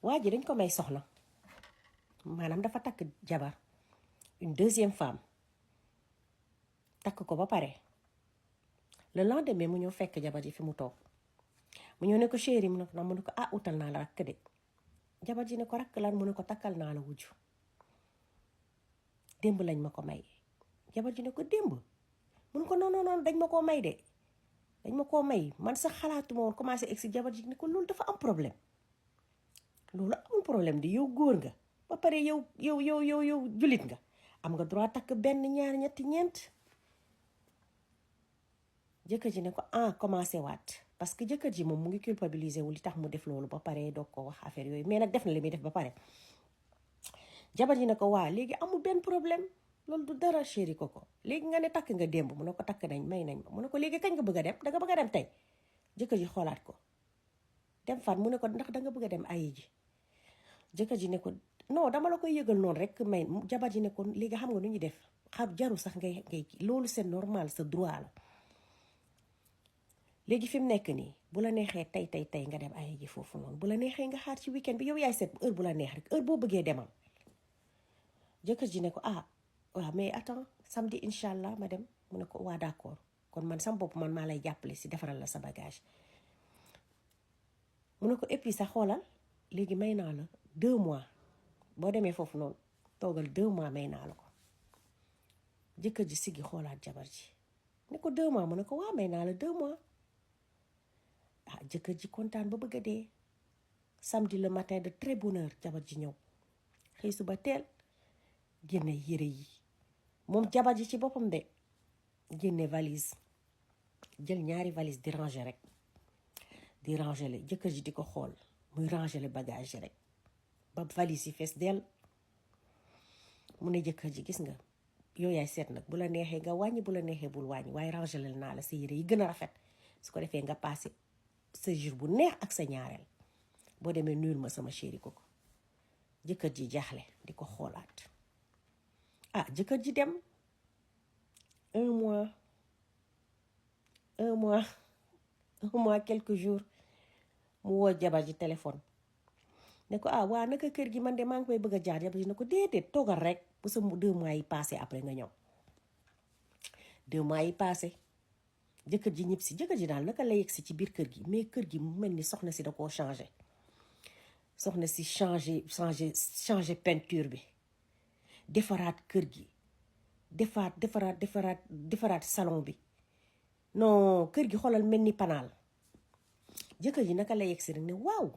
waa ji dañ ko may soxna maanaam dafa takk jabar une deuxième femme takk ko ba pare le lendemain mu ñëw fekk jabar ji fi mu toog mu ñëw ne ko chéri mu ne ko utal naa la rakk de jabar ji ne ko rakk lan mu ne ko takkal naa la wujju démb lañ ma ko may jabar ji ne ko démb mu ne ko non dañ ma koo may de dañ ma koo may man sax xalaatuma woon commencé egsi jabar ji ne ko loolu dafa am problème loolu amul problème di yow góor nga ba pare yow jullit nga am nga droit takk benn ñaar ñetti ñeent jëkkër ji ne ko commencé waat parce que jëkkër ji moom mu ngi culpabiliser wu li tax mu def loolu ba pare doog ko wax affaire yooyu mais nag def na li muy def ba pare jabar ji ne ko waa léegi amul benn problème loolu du dara chéri ko léegi nga ne takk nga démb mu ne ko takk nañ may nañ ma mu ne ko léegi kañ nga bëgg a dem danga bëgg a dem tey jëkkër ji xoolaat ko dem fan mu ne ko ndax danga bëgg a dem ayi ji jëkkër ji ne ko non dama la koy yëgal noonu rek may jabar ji ne ko léegi xam nga nu ñuy def jaru sax ngay loolu c'est normal sa droit la léegi fi mu nekk nii bu la neexee tey nga dem ayi ji foofu noonu bu la neexee nga xaar ci weekend bi yow yaay seet heure bu la neex rek heure boo bëggee demal jëkkër ji ne ko waaw mais attends samedi incha allah ma dem mu ne ko waa d'accord kon man sama bopp man maa lay jàppale si defaral la sa bagage mu ne ko et puis sax xoolal léegi may naa la 2 mois boo demee foofu noonu toogal 2 mois may naa la ko jëkkër ji siggi xoolaat jabar ji ne ko 2 mois mu ne ko waa may naa la 2 mois jëkkër ji kontaan ba bëgg a dee samedi le matin de très bonne heure jabar ji ñëw xëy suba teel génne yére yi moom jabar ji ci boppam de génne valise jël ñaari valise di ranger rek di ranger le jëkkër ji di ko xool muy ranger le bagage rek ba valise yi fees dell mu ne jëkkër ji gis nga yow yaay seet nag bu la neexee nga wàññi bu la neexee bul wàññi waaye ranger le naa la sa yére yi gën a rafet su ko defee nga passé sa jour bu neex ak sa ñaareel boo demee nuyul ma sama chéri ko jëkkër ji jaaxle di ko xoolaat jëkkër ji dem 1 mois quelques jours mu woo jabar ji téléphone ne ko waa naka kër gi man de maa ngi koy bëgg a jaar jabar ji ne ko déedéet toogal rek bu sa 2 mois yi passé après nga ñëw 2 mois yi passé jëkkër ji ñib si jëkkër ji daal naka la yegg si ci biir kër gi mais kër gi mu mel ni soxna si da koo changé soxna si changé peinture bi defaraat kër gi defaraat salon bi non kër gi xoolal mel ni panaal jëkkër ji naka la yegg si rek ne waaw